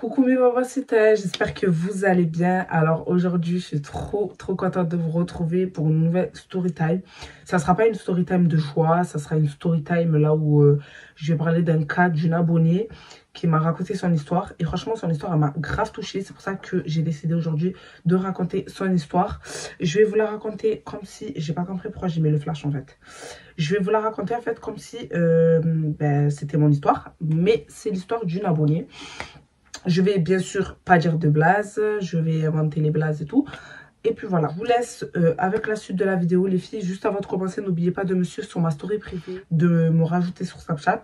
Coucou mes babacités, j'espère que vous allez bien. Alors aujourd'hui, je suis trop contente de vous retrouver pour une nouvelle story time. Ça sera pas une story time de choix, ça sera une story time là où je vais parler d'un cas d'une abonnée qui m'a raconté son histoire. Et franchement, son histoire, elle m'a grave touchée. C'est pour ça que j'ai décidé aujourd'hui de raconter son histoire. Je vais vous la raconter comme si... J'ai pas compris pourquoi j'ai mis le flash en fait. Je vais vous la raconter en fait comme si c'était mon histoire. Mais c'est l'histoire d'une abonnée. Je vais bien sûr pas dire de blase, je vais inventer les blases et tout. Et puis voilà, je vous laisse avec la suite de la vidéo les filles. Juste avant de commencer, n'oubliez pas de me suivre sur ma story privée, de me rajouter sur Snapchat.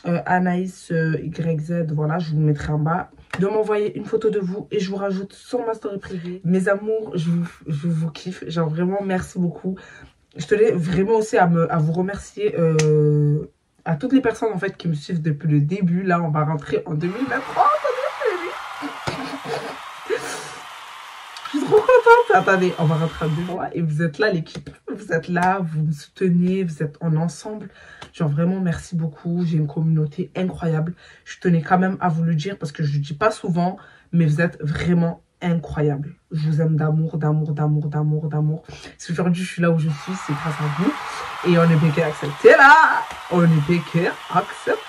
Anaïs YZ, voilà, je vous mettrai en bas. De m'envoyer une photo de vous et je vous rajoute sur ma story privée. Mes amours, je vous kiffe, genre vraiment merci beaucoup. Je tenais vraiment aussi à vous remercier à toutes les personnes en fait qui me suivent depuis le début. Là, on va rentrer en 2023. Je suis trop contente. Attendez, on va rentrer en 2 mois et vous êtes là l'équipe. Vous êtes là, vous me soutenez, vous êtes en ensemble. Genre vraiment merci beaucoup. J'ai une communauté incroyable. Je tenais quand même à vous le dire parce que je ne le dis pas souvent, mais vous êtes vraiment incroyable. Je vous aime d'amour, d'amour, d'amour, d'amour, d'amour. Si aujourd'hui je suis là où je suis, c'est grâce à vous. Et on est bien accepté là. On est bien accepté.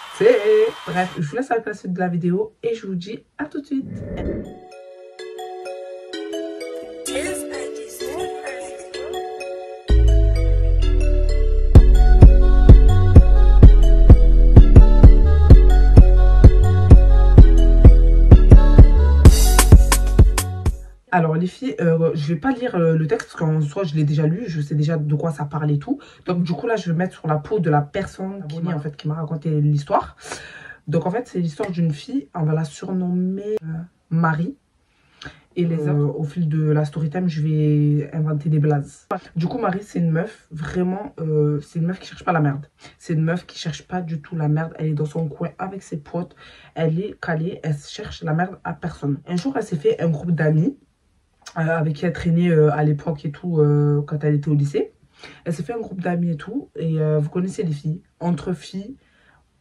Bref, je vous laisse avec la suite de la vidéo et je vous dis à tout de suite. Alors les filles, je vais pas lire le texte parce qu'en soi je l'ai déjà lu, je sais déjà de quoi ça parle et tout. Donc du coup là je vais mettre sur la peau de la personne qui m'a raconté l'histoire. Donc en fait c'est l'histoire d'une fille, on va la surnommer Marie. Et les autres, au fil de la story time, je vais inventer des blazes. Du coup Marie c'est une meuf, vraiment, c'est une meuf qui cherche pas la merde. C'est une meuf qui cherche pas du tout la merde, elle est dans son coin avec ses potes, elle est calée, elle cherche la merde à personne. Un jour elle s'est fait un groupe d'amis. Avec qui elle traînait à l'époque et tout, quand elle était au lycée. Elle s'est fait un groupe d'amis et tout. Et vous connaissez les filles. Entre filles,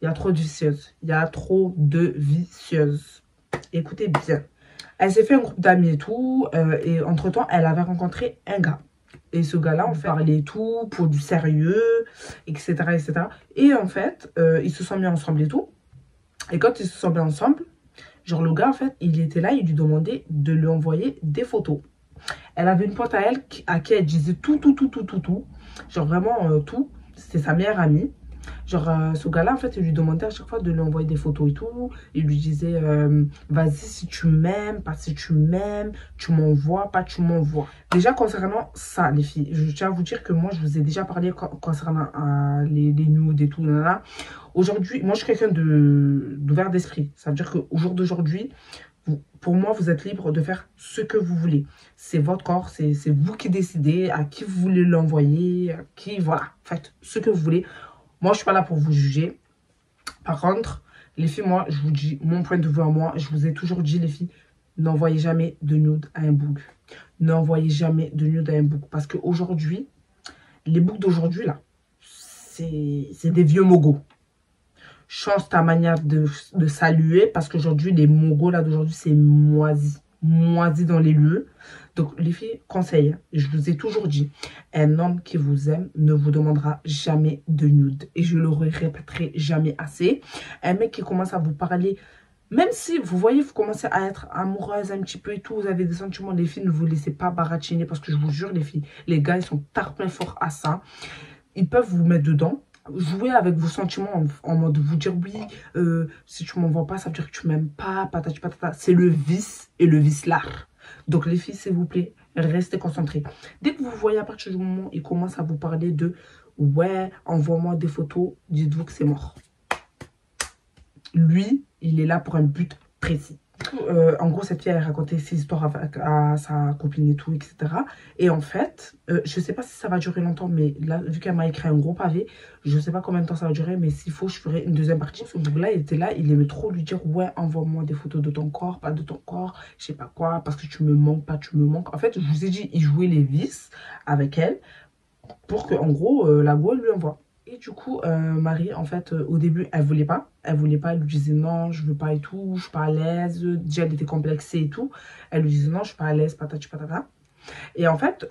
il y a trop de vicieuses. Il y a trop de vicieuses. Écoutez bien. Elle s'est fait un groupe d'amis et tout. Et entre-temps, elle avait rencontré un gars. Et ce gars-là, on parlait et tout, pour du sérieux, etc., etc. Et en fait, ils se sont mis ensemble et tout. Et quand ils se sont mis ensemble, genre le gars en fait, il était là, il lui demandait de lui envoyer des photos. Elle avait une pote à elle à qui elle disait tout. Genre vraiment tout. C'était sa meilleure amie. Genre ce gars-là en fait, il lui demandait à chaque fois de lui envoyer des photos et tout. Il lui disait vas-y si tu m'aimes, pas si tu m'aimes, tu m'envoies, pas tu m'envoies. Déjà concernant ça les filles, je tiens à vous dire que moi je vous ai déjà parlé concernant les nudes et tout. Là. Aujourd'hui, moi je suis quelqu'un d'ouvert d'esprit. Ça veut dire qu'au jour d'aujourd'hui, pour moi, vous êtes libre de faire ce que vous voulez. C'est votre corps, c'est vous qui décidez à qui vous voulez l'envoyer, à qui, voilà, faites ce que vous voulez. Moi, je suis pas là pour vous juger. Par contre, les filles, moi, je vous dis mon point de vue à moi. Je vous ai toujours dit, les filles, n'envoyez jamais de nude à un bouc. N'envoyez jamais de nude à un bouc. Parce qu'aujourd'hui, les boucs d'aujourd'hui, là, c'est des vieux mogos. Change ta manière de saluer parce qu'aujourd'hui, les mogos là d'aujourd'hui, c'est moisi. Moisi dans les lieux. Donc, les filles, conseil, je vous ai toujours dit, un homme qui vous aime ne vous demandera jamais de nude. Et je le répéterai jamais assez. Un mec qui commence à vous parler, même si vous voyez, vous commencez à être amoureuse un petit peu et tout, vous avez des sentiments, les filles, ne vous laissez pas baratiner parce que je vous jure, les filles, les gars, ils sont tarpins forts à ça. Ils peuvent vous mettre dedans. Jouer avec vos sentiments en mode vous dire oui, si tu m'envoies pas, ça veut dire que tu m'aimes pas, patati patata. C'est le vice et le vice l'art. Donc les filles, s'il vous plaît, restez concentrées. Dès que vous voyez à partir du moment où il commence à vous parler de ouais, envoie-moi des photos, dites-vous que c'est mort. Lui, il est là pour un but précis. En gros, cette fille a raconté ses histoires à sa copine et tout, etc. Et en fait, je sais pas si ça va durer longtemps, mais là, vu qu'elle m'a écrit un gros pavé, je sais pas combien de temps ça va durer, mais s'il faut, je ferai une deuxième partie. Ce bouc-là, il était là, il aimait trop lui dire, ouais, envoie-moi des photos de ton corps, pas de ton corps, je sais pas quoi, parce que tu me manques, pas tu me manques. En fait, je vous ai dit, il jouait les vices avec elle pour que, en gros, la go, elle lui envoie. Et du coup, Marie, en fait, au début, elle voulait pas. Elle voulait pas, elle lui disait non, je veux pas et tout, je suis pas à l'aise. Déjà, elle était complexée et tout. Elle lui disait non, je suis pas à l'aise, patati patata. Et en fait,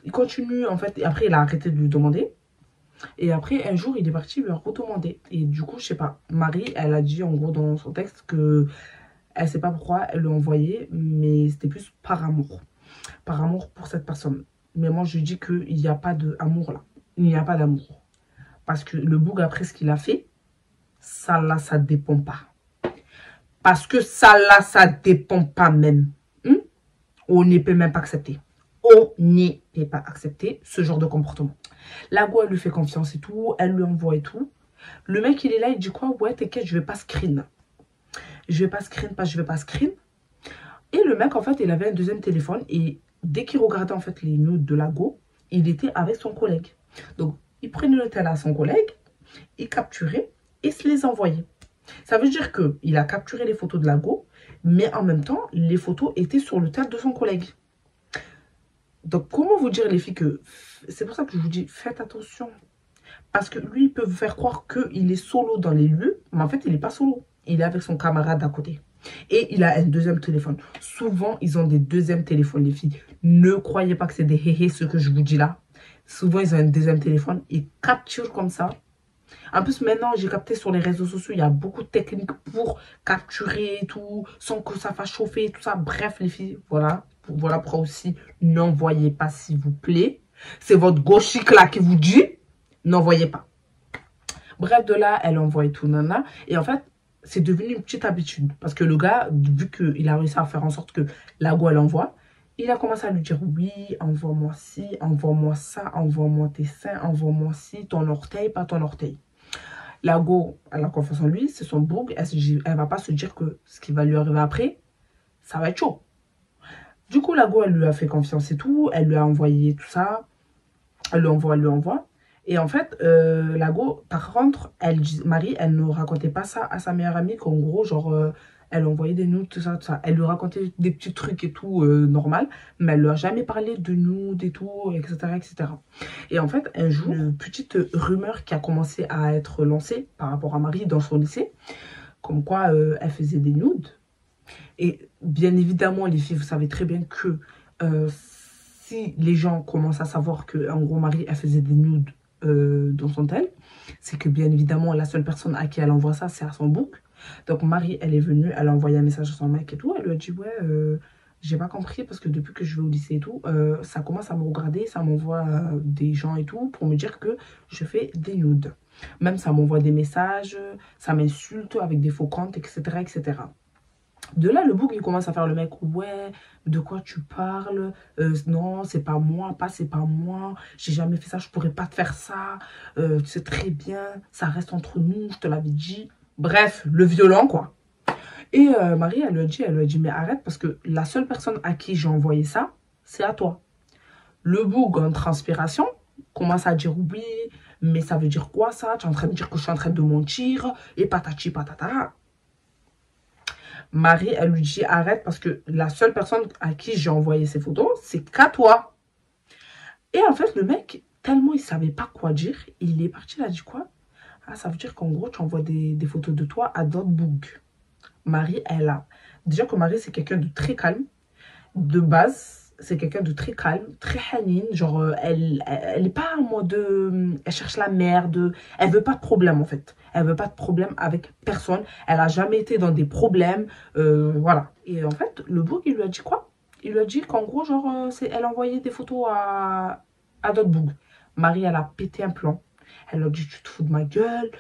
il continue, en fait, et après, il a arrêté de lui demander. Et après, un jour, il est parti lui redemander. Et du coup, je sais pas, Marie, elle a dit en gros dans son texte que elle sait pas pourquoi elle l'a envoyé, mais c'était plus par amour. Par amour pour cette personne. Mais moi, je dis qu'il n'y a pas d'amour là. Il n'y a pas d'amour. Parce que le boug, après ce qu'il a fait, ça là, ça dépend pas. Parce que ça là, ça dépend pas même. Hmm? On ne peut même pas accepter. On n'y peut pas accepter ce genre de comportement. La go, elle lui fait confiance et tout, elle lui envoie et tout. Le mec, il est là, il dit quoi? Ouais, t'inquiète, je vais pas screen. Je vais pas screen, pas je vais pas screen. Et le mec, en fait, il avait un deuxième téléphone et dès qu'il regardait en fait les nudes de la go, il était avec son collègue. Donc, il prenait le tel à son collègue, il capturait et se les envoyait. Ça veut dire qu'il a capturé les photos de la go, mais en même temps, les photos étaient sur le tel de son collègue. Donc, comment vous dire, les filles, que c'est pour ça que je vous dis, faites attention. Parce que lui, il peut vous faire croire qu'il est solo dans les lieux, mais en fait, il n'est pas solo. Il est avec son camarade à côté. Et il a un deuxième téléphone. Souvent, ils ont des deuxièmes téléphones, les filles. Ne croyez pas que c'est des héhés, ce que je vous dis là. Souvent, ils ont un deuxième téléphone. Ils capturent comme ça. En plus, maintenant, j'ai capté sur les réseaux sociaux, il y a beaucoup de techniques pour capturer et tout, sans que ça fasse chauffer et tout ça. Bref, les filles, voilà. Voilà pourquoi aussi, n'envoyez pas, s'il vous plaît. C'est votre gauchique là qui vous dit, n'envoyez pas. Bref, de là, elle envoie et tout, nana. Et en fait, c'est devenu une petite habitude. Parce que le gars, vu qu'il a réussi à faire en sorte que la go, elle envoie, il a commencé à lui dire oui, envoie-moi ci, envoie-moi ça, envoie-moi tes seins, envoie-moi ci, ton orteil, pas ton orteil. La go, elle a confiance en lui, c'est son boug, elle va pas se dire que ce qui va lui arriver après, ça va être chaud. Du coup, la go, elle lui a fait confiance et tout, elle lui a envoyé tout ça, elle lui envoie, elle lui envoie. Et en fait, la go, par contre, Marie, elle ne racontait pas ça à sa meilleure amie, qu'en gros, genre, elle envoyait des nudes, tout ça, tout ça. Elle lui racontait des petits trucs et tout, normal, mais elle lui a jamais parlé de nudes et tout, etc., etc. Et en fait, un jour, une petite rumeur qui a commencé à être lancée par rapport à Marie dans son lycée, comme quoi elle faisait des nudes. Et bien évidemment, les filles, vous savez très bien que si les gens commencent à savoir que, en gros, Marie, elle faisait des nudes dans son tel, c'est que bien évidemment, la seule personne à qui elle envoie ça, c'est à son bouc. Donc Marie, elle est venue, elle a envoyé un message à son mec et tout. Elle lui a dit, ouais, j'ai pas compris parce que depuis que je vais au lycée et tout, ça commence à me regarder, ça m'envoie des gens et tout pour me dire que je fais des nudes. Même ça m'envoie des messages, ça m'insulte avec des faux comptes, etc., etc. De là, le bouc, il commence à faire le mec. Ouais, de quoi tu parles? Non, c'est pas moi, pas c'est pas moi. J'ai jamais fait ça, je pourrais pas te faire ça. Tu sais très bien, ça reste entre nous, je te l'avais dit. Bref, le violent, quoi. Et Marie, elle lui a dit, mais arrête, parce que la seule personne à qui j'ai envoyé ça, c'est à toi. Le bouc, en transpiration, commence à dire oui, mais ça veut dire quoi ça? Tu es en train de dire que je suis en train de mentir, et patati patata. Marie, elle lui dit arrête parce que la seule personne à qui j'ai envoyé ces photos, c'est qu'à toi. Et en fait, le mec, tellement il savait pas quoi dire, il est parti, il a dit quoi? Ah, ça veut dire qu'en gros, tu envoies des photos de toi à d'autres bougs. Marie, elle a. Déjà que Marie, c'est quelqu'un de très calme. De base, c'est quelqu'un de très calme, très hanine. Genre, elle est pas en mode. Elle cherche la merde. Elle veut pas de problème, en fait. Elle veut pas de problème avec personne. Elle a jamais été dans des problèmes. Voilà. Et en fait, le bouc, il lui a dit quoi? Il lui a dit qu'en gros, genre, elle envoyait des photos à d'autres bougs. Marie, elle a pété un plan. Elle a dit, tu te fous de ma gueule.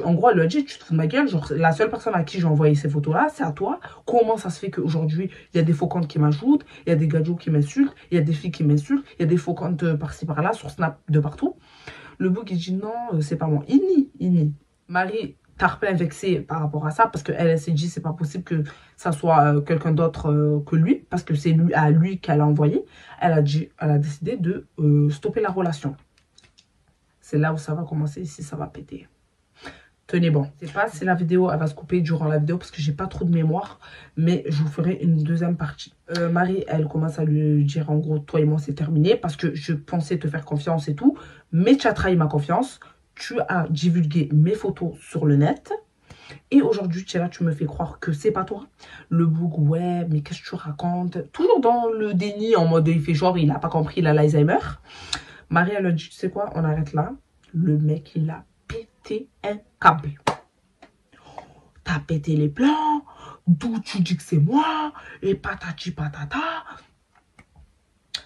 En gros, elle lui a dit, tu te fous de ma gueule. Genre, la seule personne à qui j'ai envoyé ces photos-là, c'est à toi. Comment ça se fait qu'aujourd'hui, il y a des faux comptes qui m'ajoutent, il y a des gadgets qui m'insultent, il y a des filles qui m'insultent, il y a des faux comptes par-ci par-là, sur Snap, de partout. Le bouc, il dit, non, c'est pas moi. Il nie. Marie, tarpin vexée par rapport à ça, parce qu'elle s'est dit, c'est pas possible que ça soit quelqu'un d'autre que lui, parce que c'est à lui qu'elle a envoyé. Elle a décidé de stopper la relation. C'est là où ça va commencer, ici ça va péter. Tenez bon. Je sais pas si la vidéo, elle va se couper durant la vidéo parce que j'ai pas trop de mémoire. Mais je vous ferai une deuxième partie. Marie, elle commence à lui dire en gros, toi et moi, c'est terminé. Parce que je pensais te faire confiance et tout. Mais tu as trahi ma confiance. Tu as divulgué mes photos sur le net. Et aujourd'hui, tu es là, tu me fais croire que c'est pas toi. Le bouc, ouais, mais qu'est-ce que tu racontes? Toujours dans le déni, en mode, il fait genre, il n'a pas compris, il a l'Alzheimer. Marie, elle a dit, tu sais quoi, on arrête là. Le mec, il a pété un câble. T'as pété les plans, d'où tu dis que c'est moi, et patati patata.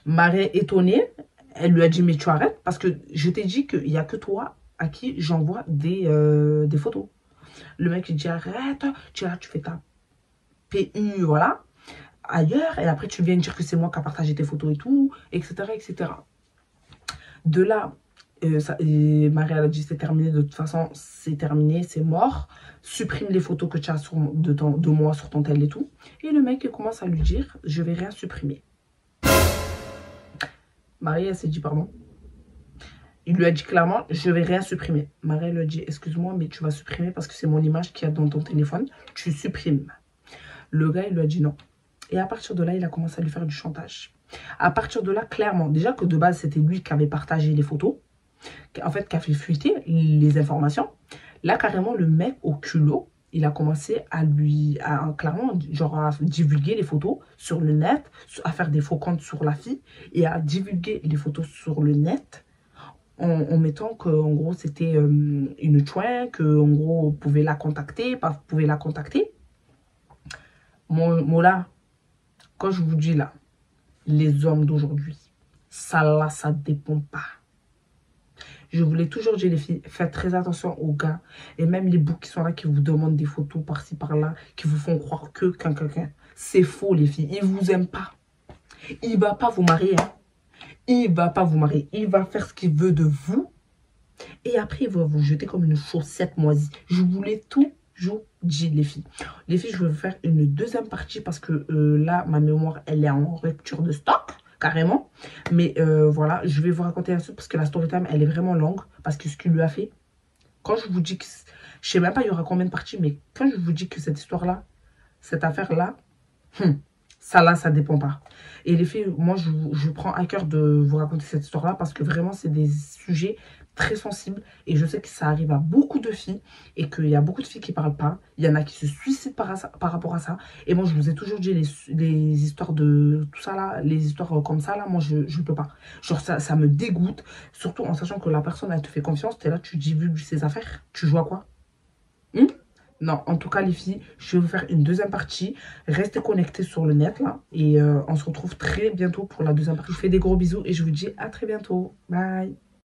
Marie, étonnée, elle lui a dit, mais tu arrêtes, parce que je t'ai dit qu'il n'y a que toi à qui j'envoie des photos. Le mec, il dit, arrête, tu fais ta PU, voilà, ailleurs, et après, tu viens dire que c'est moi qui a partagé tes photos et tout, etc., etc. De là, Marie, elle a dit, c'est terminé, de toute façon, c'est terminé, c'est mort. Supprime les photos que tu as de moi sur ton tel et tout. Et le mec, il commence à lui dire, je vais rien supprimer. Marie, elle s'est dit, pardon. Il lui a dit clairement, je vais rien supprimer. Marie lui a dit, excuse-moi, mais tu vas supprimer parce que c'est mon image qu'il y a dans ton téléphone. Tu supprimes. Le gars, il lui a dit non. Et à partir de là, il a commencé à lui faire du chantage. À partir de là, clairement, déjà que de base, c'était lui qui avait partagé les photos. En fait, qui a fait fuiter les informations. Là, carrément, le mec au culot, il a commencé à clairement, genre, à divulguer les photos sur le net, à faire des faux comptes sur la fille et à divulguer les photos sur le net en mettant que, en gros, c'était une chouin, que, en gros, vous pouvez la contacter, pas vous pouvez la contacter. Moi, là, quand je vous dis là, les hommes d'aujourd'hui, ça là, ça dépend pas. Je vous l'ai toujours dit, les filles, faites très attention aux gars. Et même les boucs qui sont là, qui vous demandent des photos par-ci, par-là, qui vous font croire que quelqu'un. C'est faux, les filles. Ils vous aiment pas. Il va pas vous marier. Hein. Il va pas vous marier. Il va faire ce qu'il veut de vous. Et après, il va vous jeter comme une chaussette moisie. Je vous l'ai toujours dit, les filles. Les filles, je vais vous faire une deuxième partie parce que là, ma mémoire, elle est en rupture de stock. Carrément. Mais voilà, je vais vous raconter un truc parce que la story time, elle est vraiment longue. Parce que ce qu'il lui a fait, quand je vous dis que... Je sais même pas il y aura combien de parties, mais quand je vous dis que cette histoire-là, cette affaire-là, ça là, ça dépend pas. Et les filles, moi, je prends à cœur de vous raconter cette histoire-là parce que vraiment, c'est des sujets très sensibles. Et je sais que ça arrive à beaucoup de filles et qu'il y a beaucoup de filles qui parlent pas. Il y en a qui se suicident par rapport à ça. Et moi, je vous ai toujours dit les histoires de tout ça là, les histoires comme ça là, moi, je peux pas. Genre, ça me dégoûte. Surtout en sachant que la personne, elle te fait confiance. Tu es là, tu divulgues ses affaires. Tu joues à quoi? Non, en tout cas, les filles, je vais vous faire une deuxième partie. Restez connectés sur le net, là. Et on se retrouve très bientôt pour la deuxième partie. Je vous fais des gros bisous et je vous dis à très bientôt. Bye.